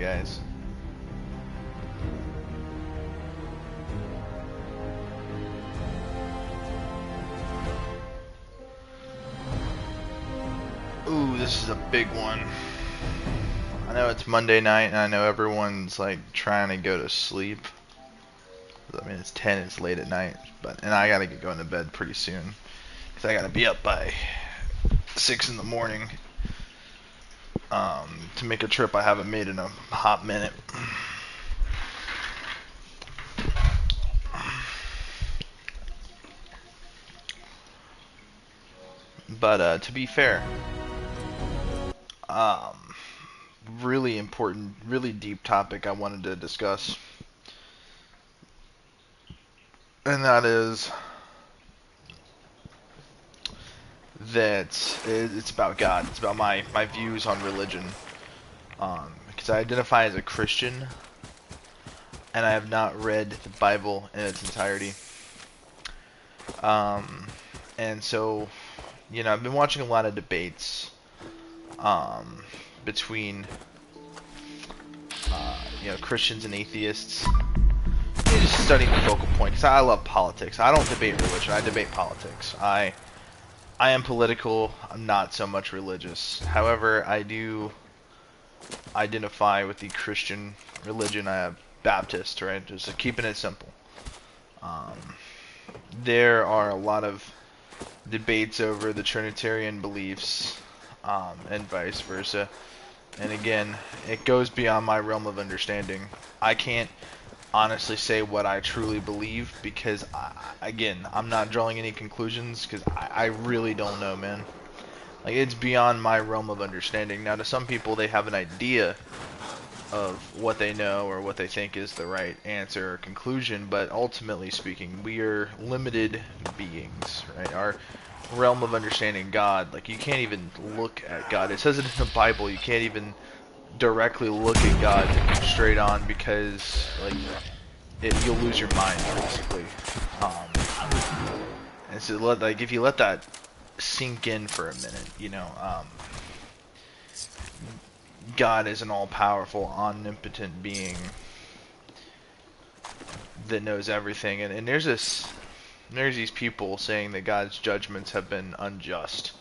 guys. Ooh, this is a big one. I know it's Monday night, and I know everyone's like trying to go to sleep. I mean, it's 10, it's late at night, and I gotta get going to bed pretty soon, because I gotta be up by 6 in the morning to make a trip I haven't made in a hot minute. But to be fair, really important, really deep topic I wanted to discuss, and that is that it's about God. It's about my views on religion. Because I identify as a Christian, and I have not read the Bible in its entirety. And so, you know, I've been watching a lot of debates between you know, Christians and atheists. Just studying the focal point, because I love politics. I don't debate religion, I debate politics. I am political, I'm not so much religious. However, I do identify with the Christian religion. I am Baptist, right? Just keeping it simple. There are a lot of debates over the Trinitarian beliefs, and vice versa. And again, it goes beyond my realm of understanding. I can't honestly say what I truly believe, because again, I'm not drawing any conclusions, because I really don't know, man. Like, it's beyond my realm of understanding. Now, to some people, they have an idea of what they know or what they think is the right answer or conclusion, but ultimately speaking, we are limited beings, right? Our realm of understanding God, like, you can't even look at God. It says it in the Bible, you can't even directly look at God straight on, because like you'll lose your mind, basically. And so like, if you let that sink in for a minute, you know, God is an all-powerful, omnipotent being that knows everything, and there's these people saying that God's judgments have been unjust,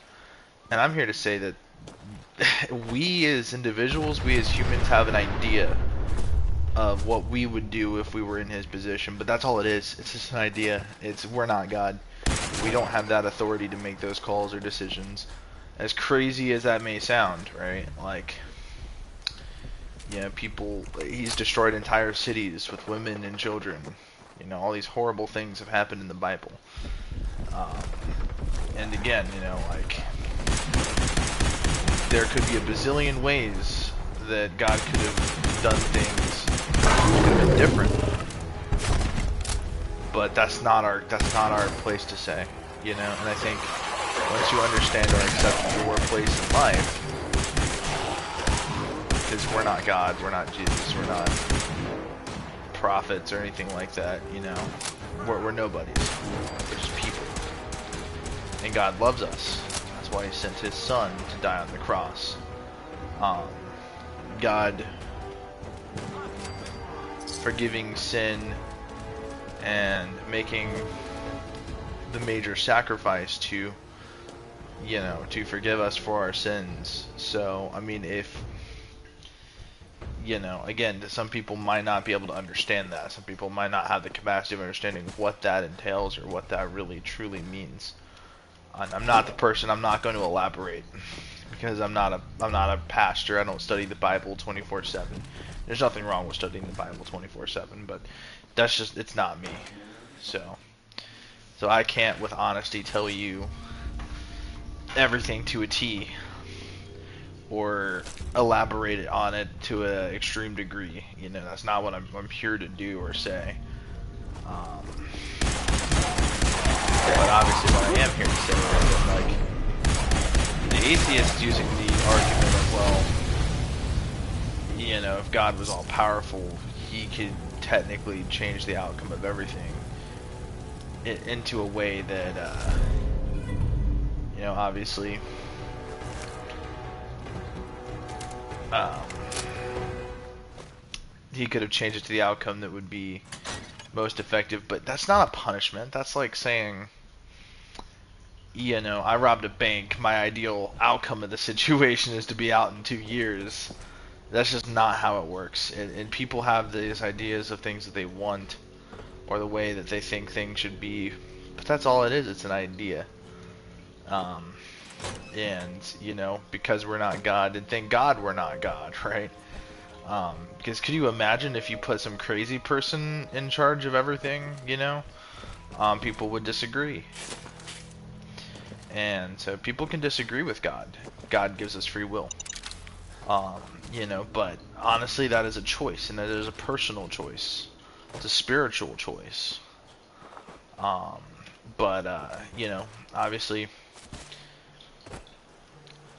and I'm here to say that we as individuals, we as humans, have an idea of what we would do if we were in his position, but that's all it is. It's just an idea. We're not God. We don't have that authority to make those calls or decisions. As crazy as that may sound, right? Like, yeah, he's destroyed entire cities with women and children. You know, all these horrible things have happened in the Bible. And again, you know, like, there could be a bazillion ways that God could have done things that could have been different, but that's not our place to say, you know. And I think once you understand or accept your place in life, because we're not God, we're not Jesus, we're not prophets or anything like that, you know, we're nobodies, we're just people, and God loves us. That's why he sent his son to die on the cross. God forgiving sin and making the major sacrifice to, you know, to forgive us for our sins. So, I mean, if, you know, again, some people might not be able to understand that. Some people might not have the capacity of understanding what that entails or what that really truly means. I'm not the person. I'm not going to elaborate, because I'm not a pastor. I don't study the Bible 24/7. There's nothing wrong with studying the Bible 24/7, but that's just, it's not me. So I can't with honesty tell you everything to a T or elaborate on it to an extreme degree. You know, that's not what I'm here to do or say. But obviously what I am here to say is that, like, the atheist using the argument of, well, you know, if God was all powerful, he could technically change the outcome of everything into a way that, you know, obviously, he could have changed it to the outcome that would be most effective. But that's not a punishment. That's like saying, you know, I robbed a bank. My ideal outcome of the situation is to be out in 2 years. That's just not how it works. And people have these ideas of things that they want, or the way that they think things should be. But that's all it is. It's an idea. And, you know, because we're not God, and thank God we're not God, right? Because could you imagine if you put some crazy person in charge of everything, you know? People would disagree. And so people can disagree with God. God gives us free will. You know, but honestly, that is a choice, and that is a personal choice. It's a spiritual choice. You know, obviously,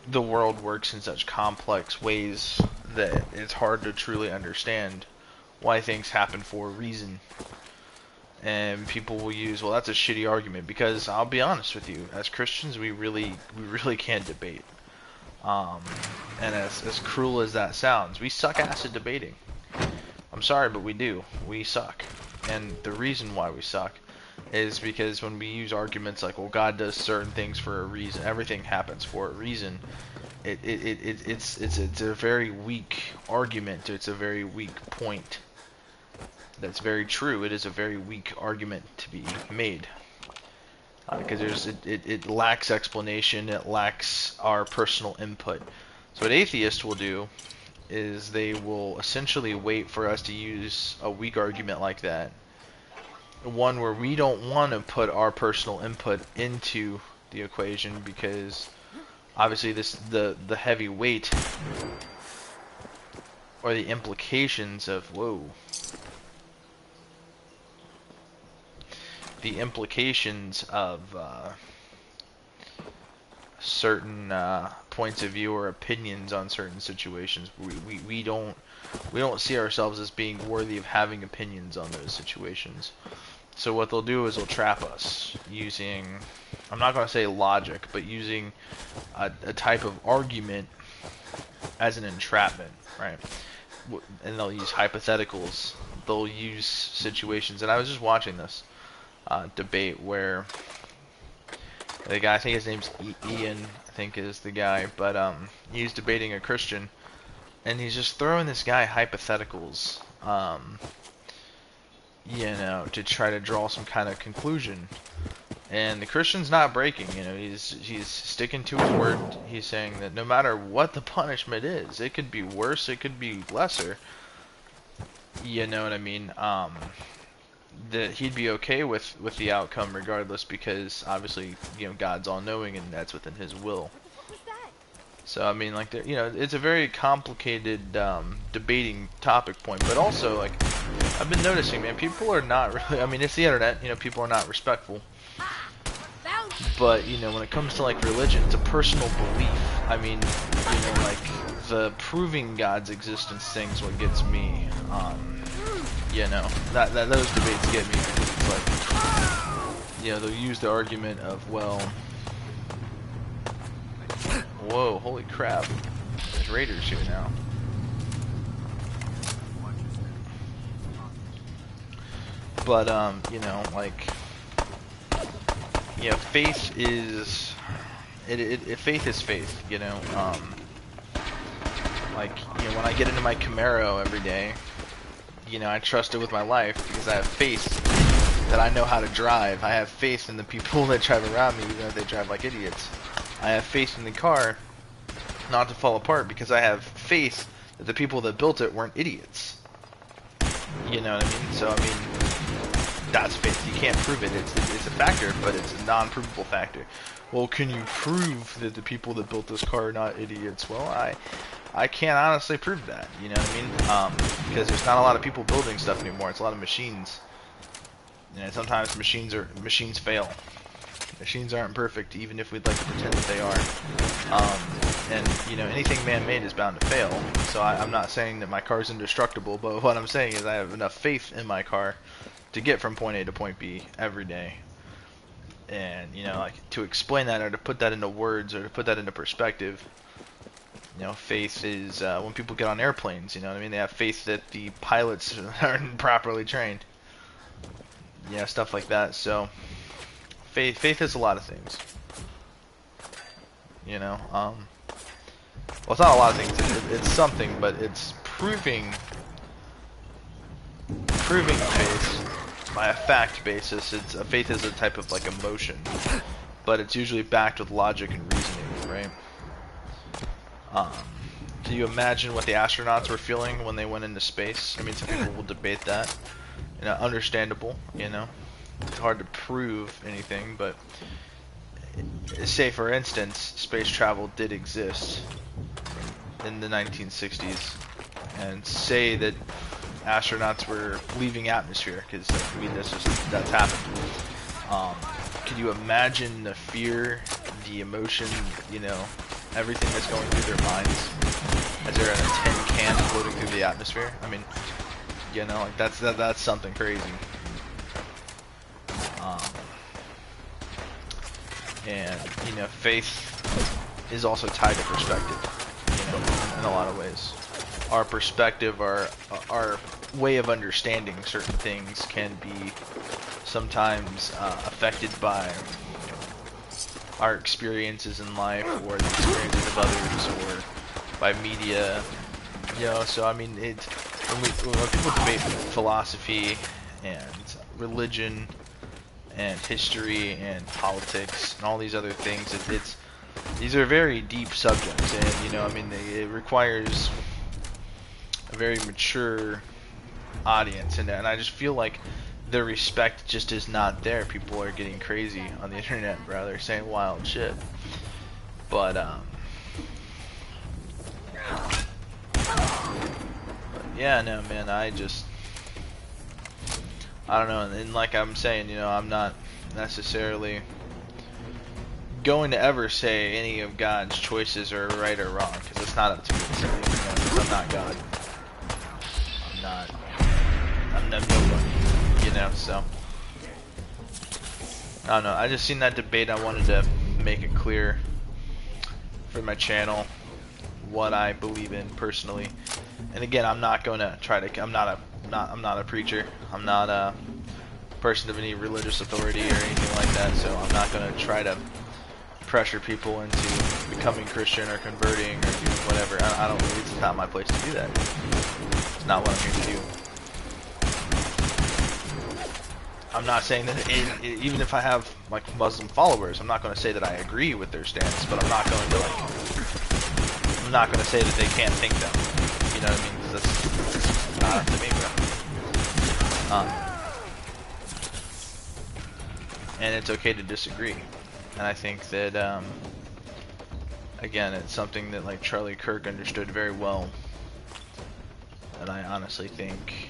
the world works in such complex ways that it's hard to truly understand why things happen for a reason. And people will use, well, that's a shitty argument, because I'll be honest with you, as Christians, we really can't debate. And as cruel as that sounds, we suck ass at debating. I'm sorry, but we do. We suck. And the reason why we suck is because when we use arguments like, well, God does certain things for a reason, everything happens for a reason, it's a very weak argument. It's a very weak point. That's very true. It is a very weak argument to be made. Because it lacks explanation, it lacks our personal input. So what atheists will do is they will essentially wait for us to use a weak argument like that, one where we don't want to put our personal input into the equation, because obviously the heavy weight or the implications of the implications of certain points of view or opinions on certain situations, we don't see ourselves as being worthy of having opinions on those situations. So what they'll do is they'll trap us using, I'm not going to say logic, but using a type of argument as an entrapment, right? And they'll use hypotheticals. They'll use situations, and I was just watching this debate where the guy, I think his name's Ian, I think is the guy, but he's debating a Christian, and he's just throwing this guy hypotheticals, you know, to try to draw some kind of conclusion. And the Christian's not breaking, you know, he's sticking to his word. He's saying that no matter what the punishment is, it could be worse, it could be lesser, you know what I mean, that he'd be okay with the outcome regardless, because obviously, you know, God's all-knowing and that's within his will. So I mean, like, you know, it's a very complicated debating topic point, but also, like, I've been noticing, man, people are not really, I mean, it's the internet, you know, people are not respectful. But, you know, when it comes to, like, religion, it's a personal belief. I mean, you know, like, the proving God's existence thing's what gets me. You know, that those debates get me, because it's like, you know, they'll use the argument of, well, whoa, holy crap, there's raiders here now. But, you know, like, you know, faith is, faith is faith, you know, like, you know, when I get into my Camaro every day, you know, I trust it with my life because I have faith that I know how to drive. I have faith in the people that drive around me, even if they drive like idiots. I have faith in the car not to fall apart because I have faith that the people that built it weren't idiots. You know what I mean? So, I mean, that's faith. You can't prove it. It's a factor, but it's a non-provable factor. Well, can you prove that the people that built this car are not idiots? Well, I can't honestly prove that, you know what I mean? Because there's not a lot of people building stuff anymore. It's a lot of machines. And sometimes machines fail. Machines aren't perfect, even if we'd like to pretend that they are. And, you know, anything man-made is bound to fail. So I'm not saying that my car's indestructible, but what I'm saying is I have enough faith in my car to get from point A to point B every day. And, you know, like, to explain that or to put that into words or to put that into perspective, You know, faith is when people get on airplanes. You know what I mean? They have faith that the pilots aren't properly trained. Yeah, stuff like that. So, faith is a lot of things. You know, well, it's not a lot of things. It's something, but it's proving faith by a fact basis. It's faith is a type of like emotion, but it's usually backed with logic and reasoning, right? Can you imagine what the astronauts were feeling when they went into space? I mean, some people will debate that. You know, understandable. You know, it's hard to prove anything, but say for instance, space travel did exist in the 1960s, and say that astronauts were leaving atmosphere, because I mean that's happened. Could you imagine the fear, the emotion, you know, everything that's going through their minds as they're in a tin can floating through the atmosphere? I mean, you know, like that's something crazy. And you know, faith is also tied to perspective, you know, in a lot of ways. Our perspective, our way of understanding certain things can be sometimes affected by our experiences in life, or the experiences of others, or by media. You know, so I mean, when people debate philosophy and religion and history and politics and all these other things, these are very deep subjects, and you know, I mean, it requires a very mature audience, and I just feel like the respect just is not there. People are getting crazy on the internet, rather, saying wild shit. But yeah, no, man, I don't know, and like I'm saying, you know, I'm not necessarily going to ever say any of God's choices are right or wrong, because it's not up to me to say, you know, 'cause I'm not God. I'm nobody, you know, so I don't know, I just seen that debate. I wanted to make it clear for my channel what I believe in personally. And again, I'm not going to try to, I'm not a preacher. I'm not a person of any religious authority or anything like that, so I'm not going to try to pressure people into becoming Christian or converting or doing whatever. I don't, it's not my place to do that. It's not what I'm here to do. I'm not saying that even if I have like Muslim followers, I'm not going to say that I agree with their stance, but I'm not going to I'm not going to say that they can't think them. You know what I mean? 'Cause that's not up to me, bro. And it's okay to disagree. And I think that again, it's something that like Charlie Kirk understood very well, and I honestly think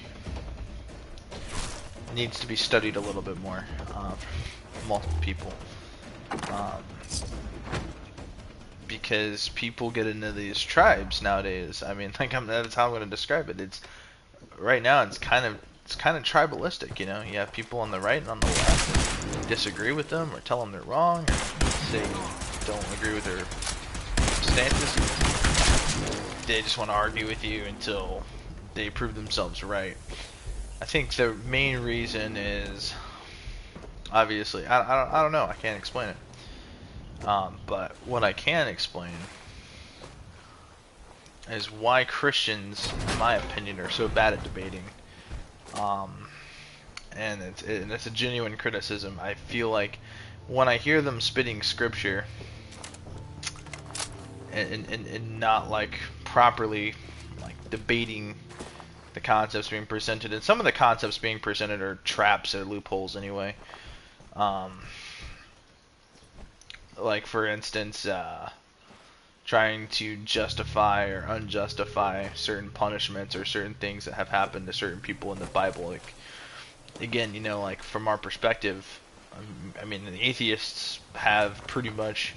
needs to be studied a little bit more from multiple people, because people get into these tribes nowadays. I mean, like that's how I'm going to describe it. It's right now it's kind of tribalistic. You know, you have people on the right and on the left that disagree with them or tell them they're wrong, or say don't agree with their stances. They just want to argue with you until they prove themselves right. I think the main reason is, obviously, I don't know, I can't explain it. But what I can explain is why Christians, in my opinion, are so bad at debating. And it's a genuine criticism. I feel like when I hear them spitting scripture and not like properly like debating the concepts being presented, and some of the concepts being presented are traps or loopholes anyway. Like for instance, trying to justify or unjustify certain punishments or certain things that have happened to certain people in the Bible. Like, again, you know, like from our perspective, I mean, the atheists have pretty much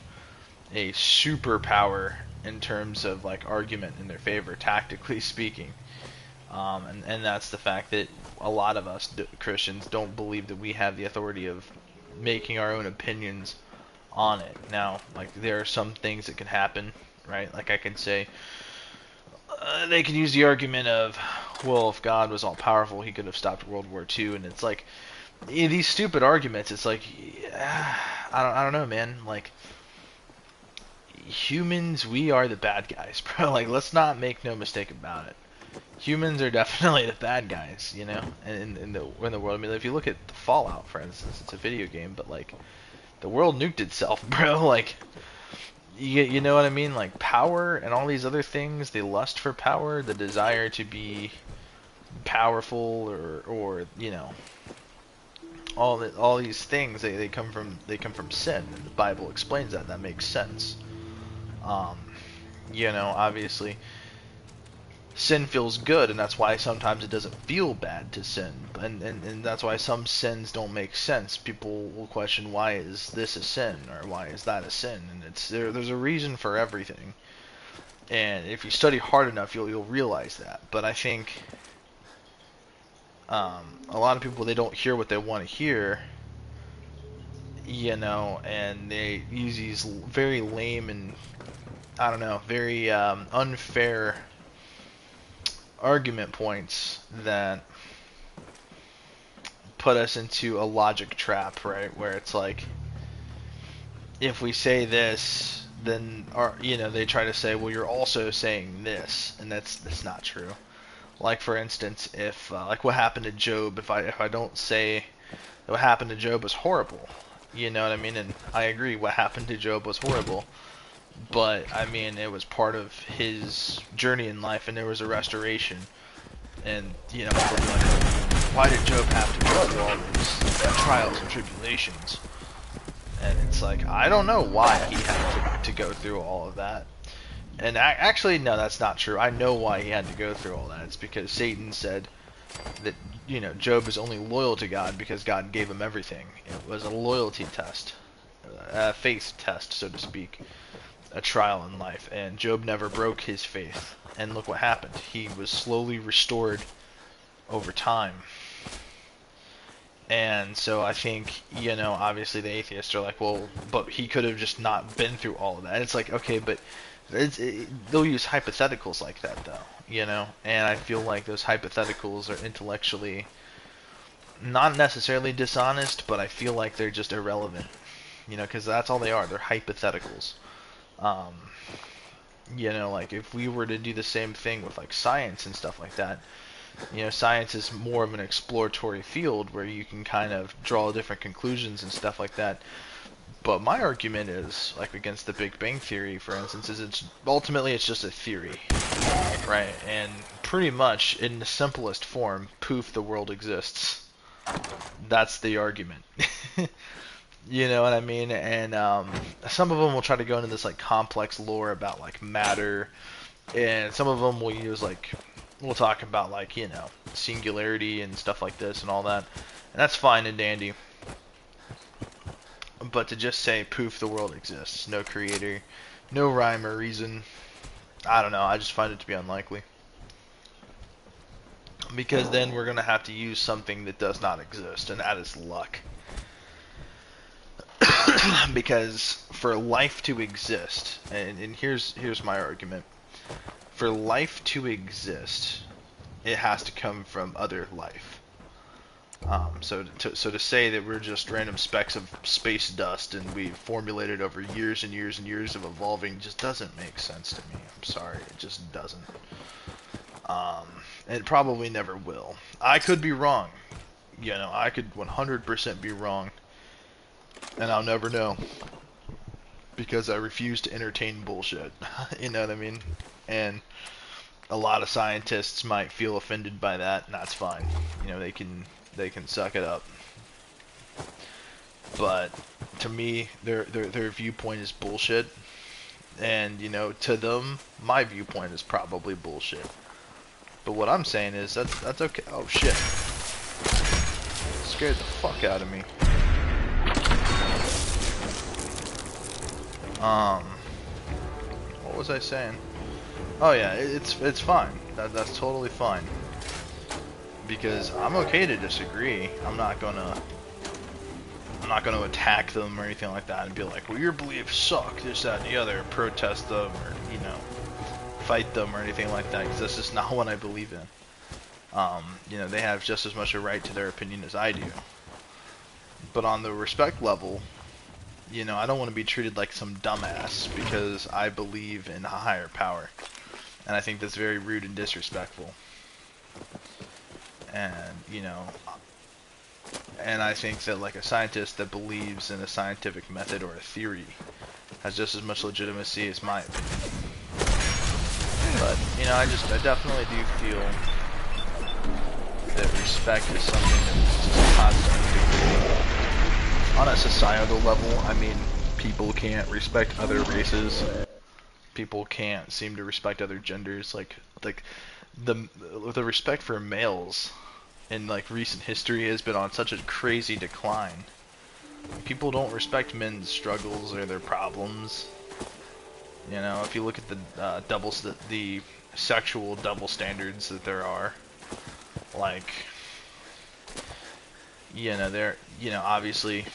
a superpower in terms of like argument in their favor, tactically speaking. And that's the fact that a lot of us Christians don't believe that we have the authority of making our own opinions on it. Now, like, there are some things that can happen, right? Like I can say, they can use the argument of, well, if God was all powerful, he could have stopped World War II, and it's like these stupid arguments. It's like, I don't know, man. Like humans, we are the bad guys, bro. Like let's not make no mistake about it. Humans are definitely the bad guys, you know, in the world. I mean, if you look at the Fallout, for instance, it's a video game, but like the world nuked itself, bro. Like you know what I mean? Like power and all these other things, the lust for power, the desire to be powerful, or you know, all these things, they come from sin. And the Bible explains that. That makes sense. You know, obviously sin feels good, and that's why sometimes it doesn't feel bad to sin, and that's why some sins don't make sense. People will question, why is this a sin, or why is that a sin? And there's a reason for everything, and if you study hard enough, you'll realize that. But I think a lot of people, they don't hear what they want to hear, you know, and they use these very lame and, I don't know, very unfair argument points that put us into a logic trap, right? Where it's like, if we say this, then you know, they try to say, well, you're also saying this, and that's not true. Like for instance, if like what happened to Job, if I don't say what happened to Job was horrible, you know what I mean? And I agree, what happened to Job was horrible. But I mean, it was part of his journey in life, and there was a restoration. And you know, like, why did Job have to go through all these trials and tribulations? And it's like, I don't know why he had to go through all of that. And actually, no, that's not true. I know why he had to go through all that. It's because Satan said that, you know, Job is only loyal to God because God gave him everything. It was a loyalty test, a faith test, so to speak. A trial in life, and Job never broke his faith, and look what happened. He was slowly restored over time. And so I think, you know, obviously the atheists are like, well, but he could have just not been through all of that. And it's like, okay, but they'll use hypotheticals like that, though, you know, and I feel like those hypotheticals are intellectually not necessarily dishonest, but I feel like they're just irrelevant, you know, because that's all they are. They're hypotheticals. You know, like if we were to do the same thing with like science and stuff like that, you know, science is more of an exploratory field where you can kind of draw different conclusions and stuff like that. But my argument is, like against the Big Bang Theory, for instance, is it's just a theory, right? And pretty much in the simplest form, poof, the world exists. That's the argument. You know what I mean? And some of them will try to go into this like complex lore about like matter, and some of them will use like, we'll talk about like, you know, singularity and stuff like this and all that, and that's fine and dandy. But to just say poof, the world exists, no creator, no rhyme or reason, I don't know, I just find it to be unlikely. Because then we're gonna have to use something that does not exist, and that is luck. Because for life to exist, and here's my argument, for life to exist, it has to come from other life. So to say that we're just random specks of space dust and we formulated over years and years and years of evolving just doesn't make sense to me. I'm sorry, it just doesn't. And it probably never will. I could be wrong. You know, I could 100% be wrong. And I'll never know, because I refuse to entertain bullshit. You know what I mean? And a lot of scientists might feel offended by that, and that's fine. You know, they can suck it up. But to me, their viewpoint is bullshit, and you know, to them, my viewpoint is probably bullshit. But what I'm saying is that's okay. Oh shit! Scared the fuck out of me. What was I saying? Oh yeah, it's fine. That's totally fine. Because I'm okay to disagree. I'm not gonna I'm not going to attack them or anything like that and be like, well, your beliefs suck, this, that, and the other, protest them, or, you know, fight them or anything like that, because that's just not what I believe in. You know, they have just as much a right to their opinion as I do. But on the respect level, you know, I don't want to be treated like some dumbass because I believe in a higher power. And I think that's very rude and disrespectful. And, you know, and I think that like a scientist that believes in a scientific method or a theory has just as much legitimacy as my opinion. But, you know, I definitely do feel that respect is something that's just constantly on a societal level. I mean, people can't respect other races. People can't seem to respect other genders. Like the respect for males in like recent history has been on such a crazy decline. People don't respect men's struggles or their problems. You know, if you look at the sexual double standards that there are, like, you know, they're, you know, obviously,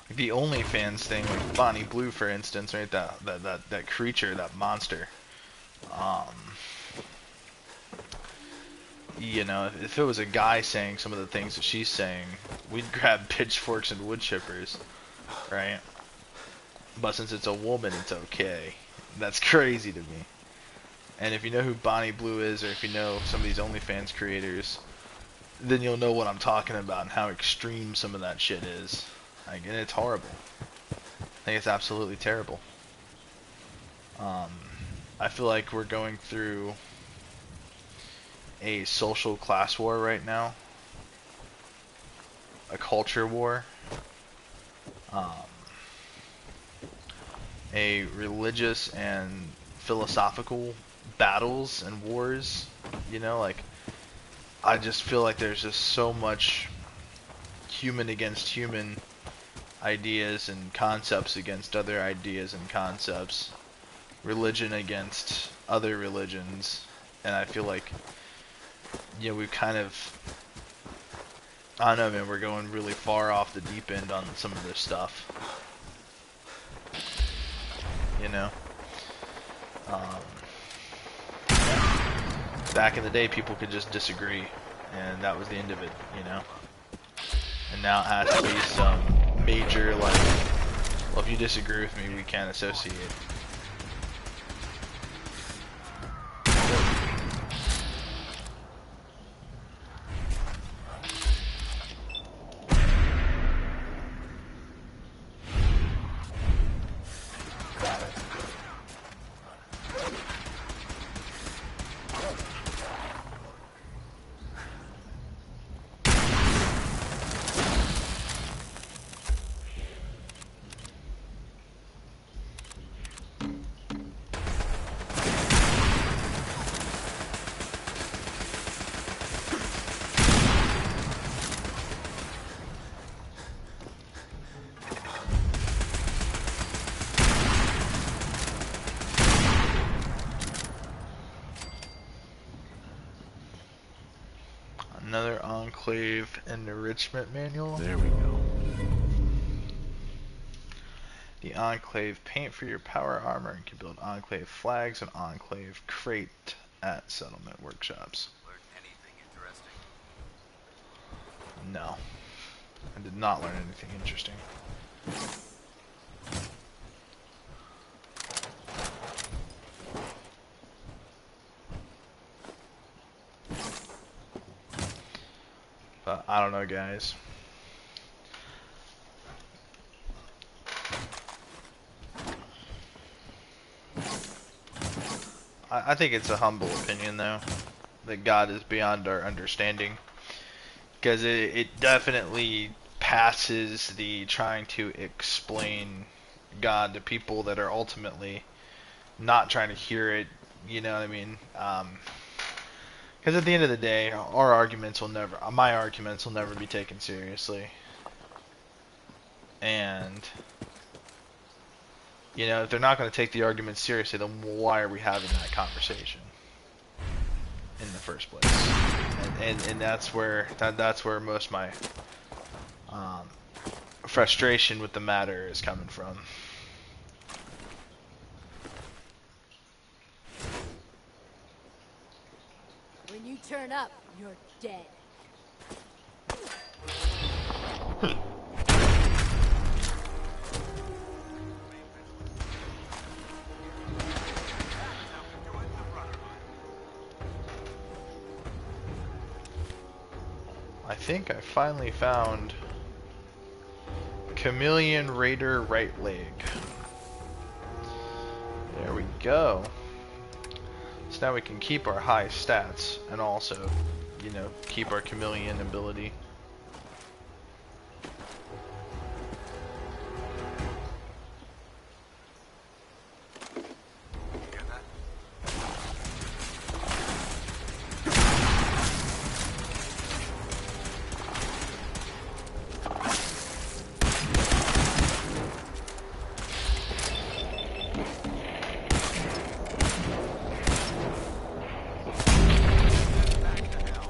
like the OnlyFans thing, like Bonnie Blue, for instance, right? That creature, that monster. You know, if it was a guy saying some of the things that she's saying, we'd grab pitchforks and wood chippers, right? But since it's a woman, it's okay. That's crazy to me. And if you know who Bonnie Blue is, or if you know some of these OnlyFans creators, then you'll know what I'm talking about and how extreme some of that shit is. Like, and it's horrible. I think it's absolutely terrible. I feel like we're going through a social class war right now, a culture war, a religious and philosophical battles and wars. You know, like, I just feel like there's just so much human against human ideas and concepts against other ideas and concepts, religion against other religions, and I feel like, you know, we've kind of, I don't know, man, we're going really far off the deep end on some of this stuff. You know? Back in the day, people could just disagree, and that was the end of it, you know? And now it has to be some major, like, well, if you disagree with me, we can't associate. Another Enclave enrichment manual. There we go. The Enclave paint for your power armor and can build Enclave flags and Enclave crate at settlement workshops. Learn anything interesting? No. I did not learn anything interesting. But I don't know, guys. I think it's a humble opinion, though, that God is beyond our understanding. Because it definitely passes the trying to explain God to people that are ultimately not trying to hear it, you know what I mean? Because at the end of the day, my arguments will never be taken seriously. And, you know, if they're not going to take the argument seriously, then why are we having that conversation? in the first place. And that's where most of my frustration with the matter is coming from. When you turn up, you're dead. I think I finally found Chameleon Raider right leg. There we go. So now we can keep our high stats and also, you know, keep our chameleon ability. Hear that? Back to hell.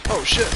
Oh shit!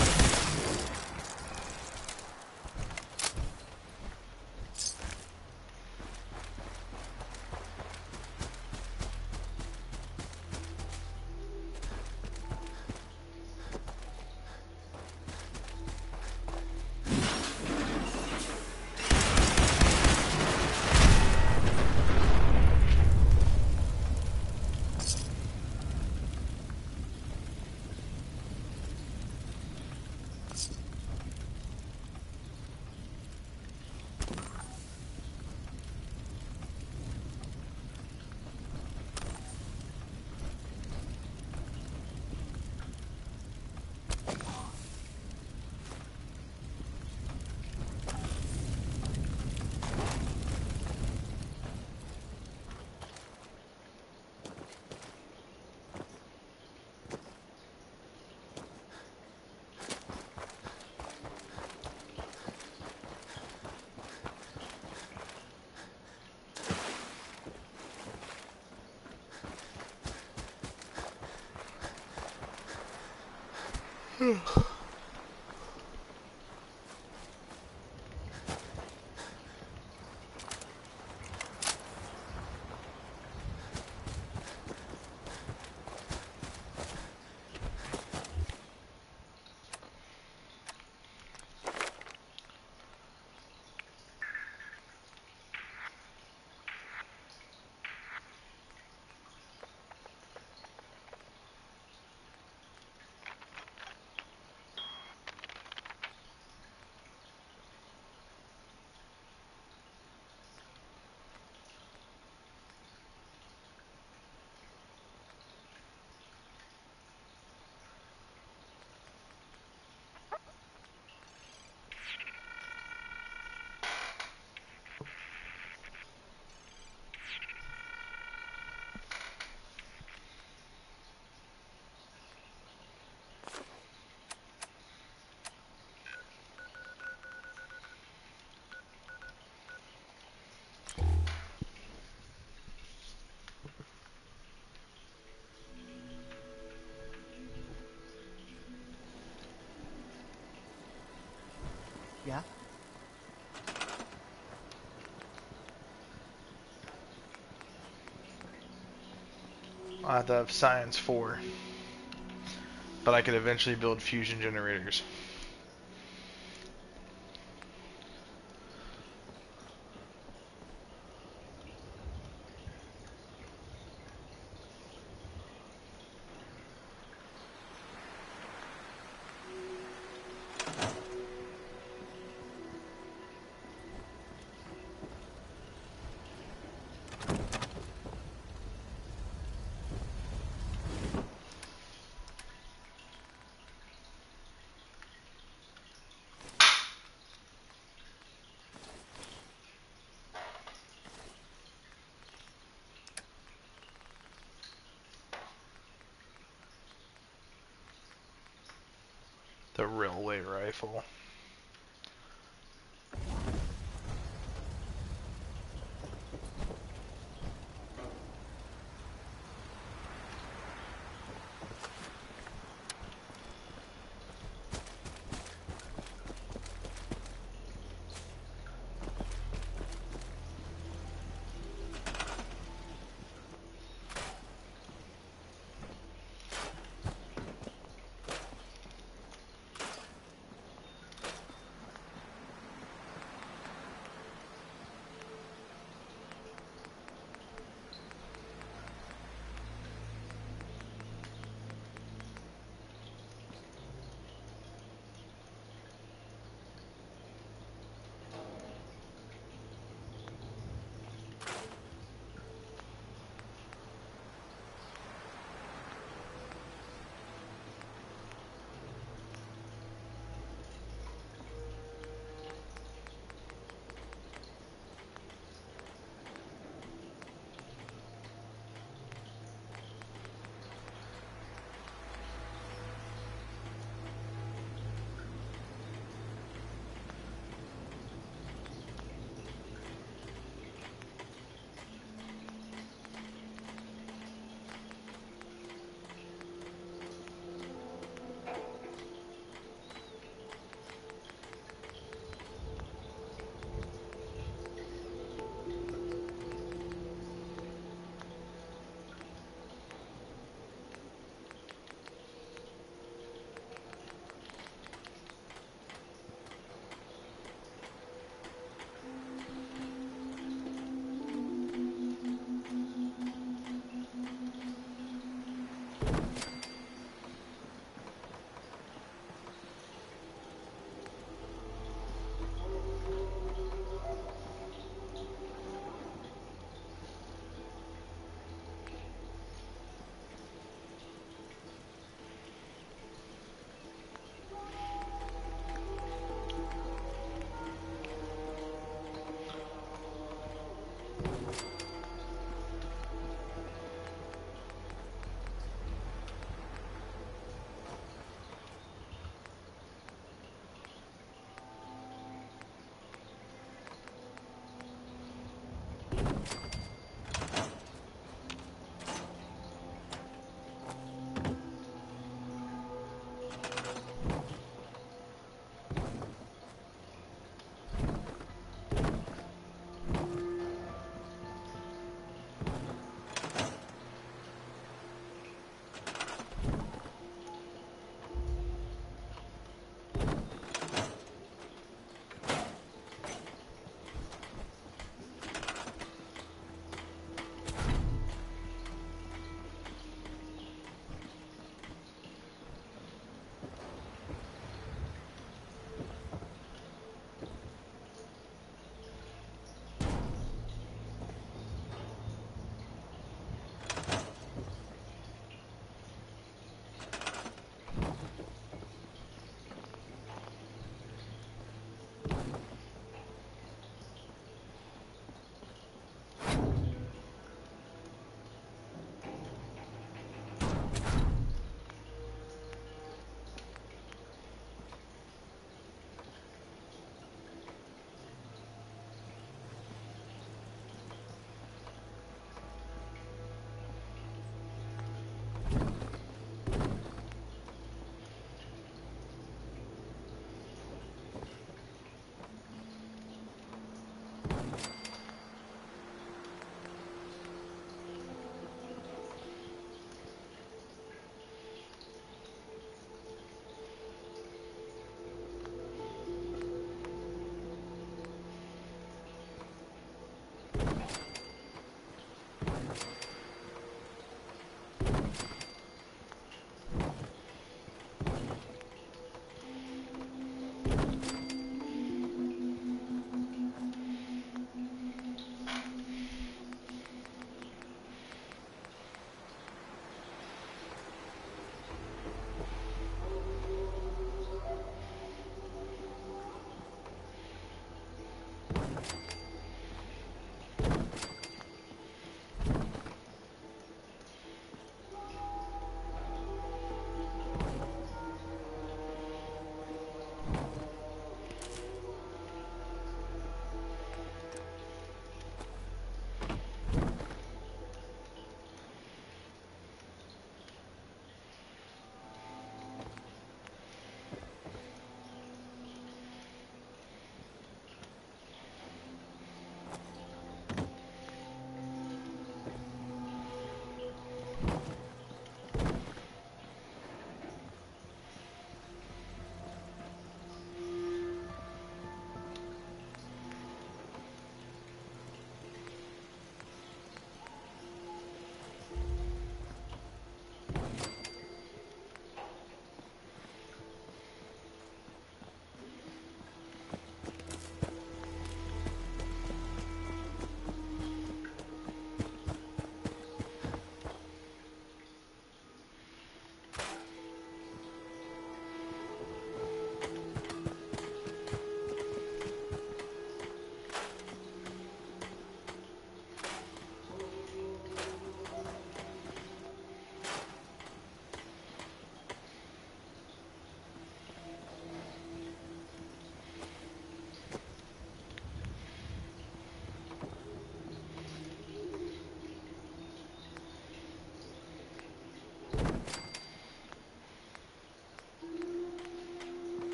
Yeah? I have to have Science 4, but I could eventually build fusion generators. The railway rifle.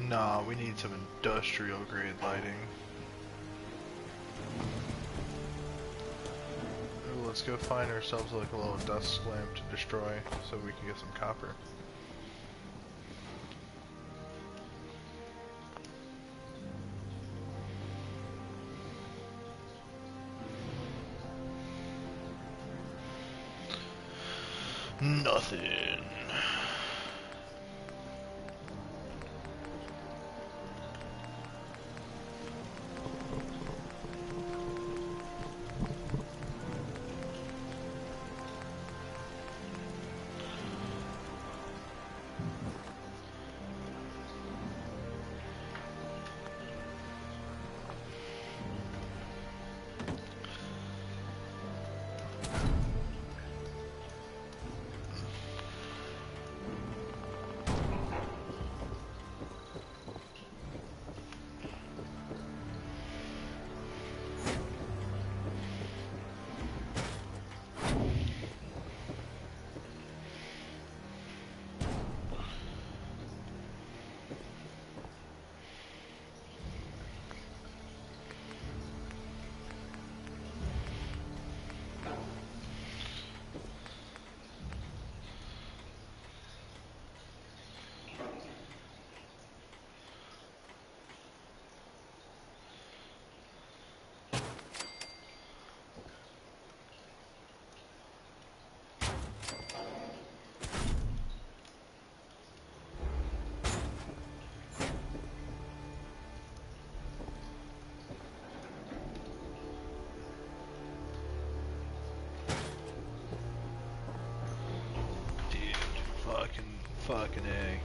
Nah, we need some industrial grade lighting. Ooh, let's go find ourselves like a little dust lamp to destroy so we can get some copper. Nothing. Fucking A.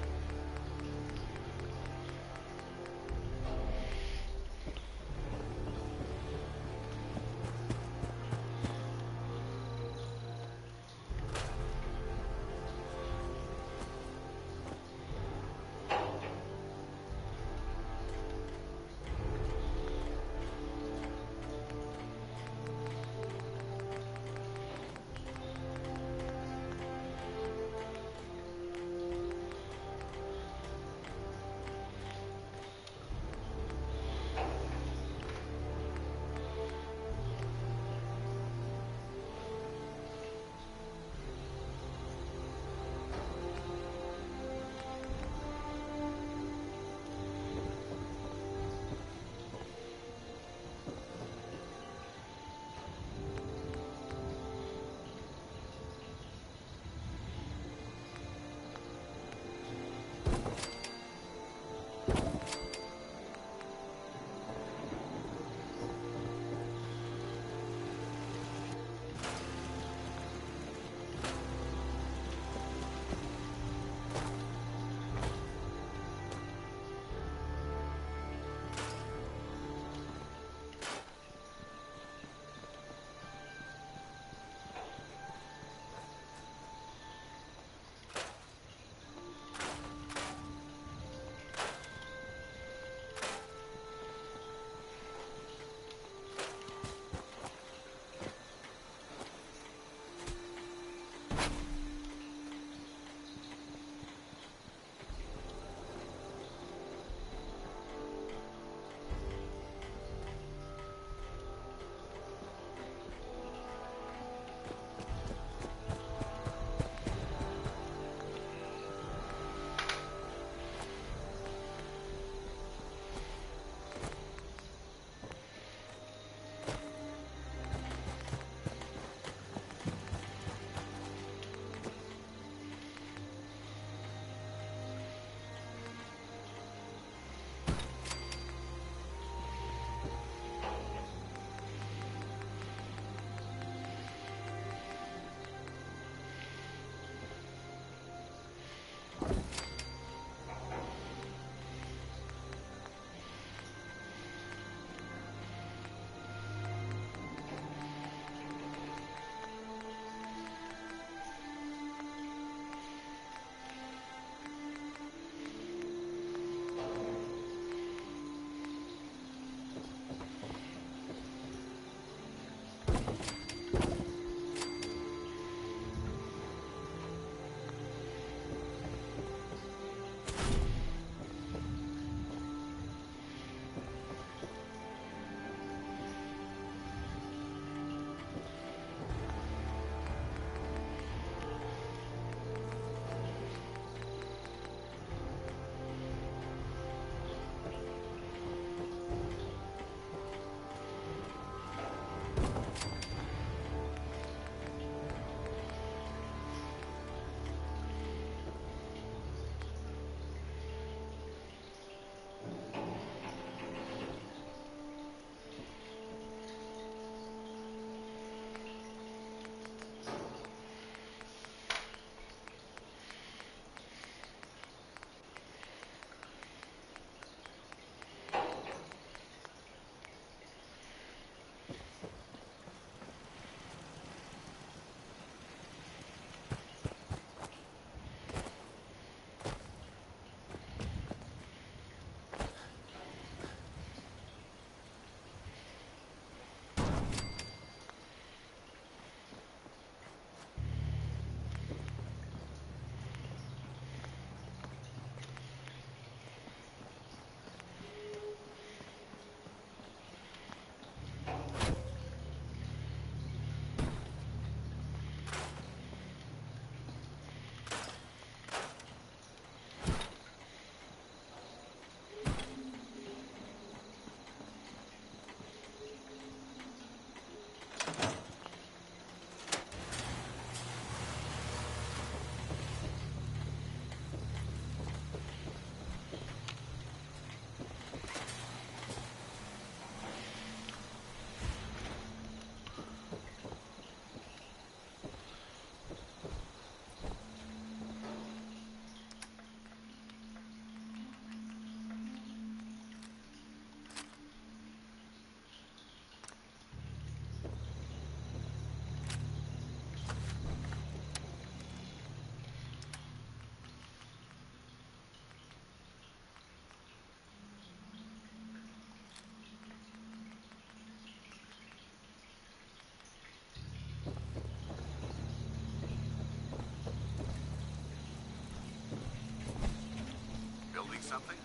something?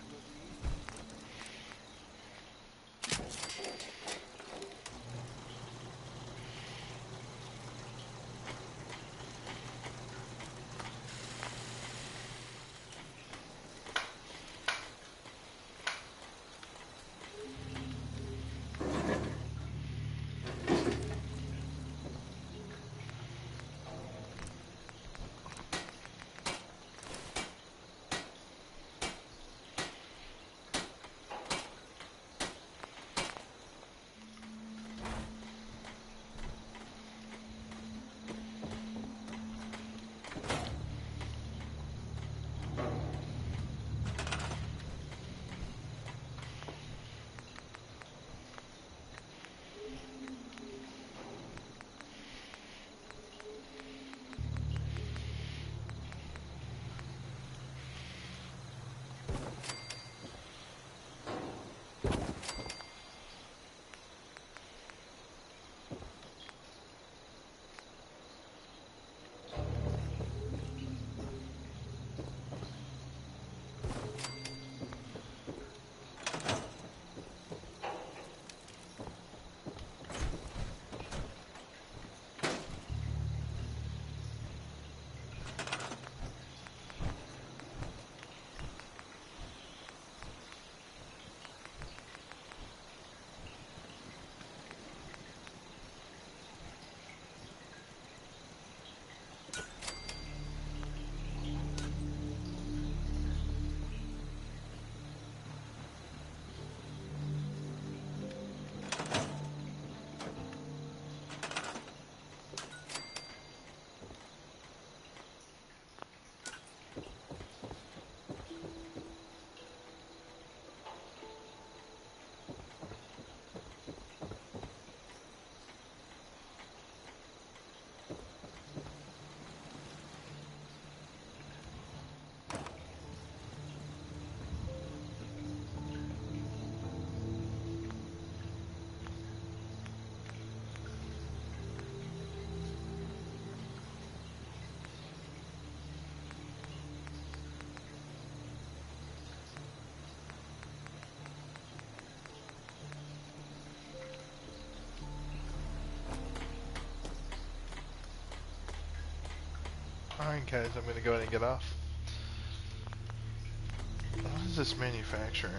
Alright guys, I'm gonna go ahead and get off. What is this manufacturing?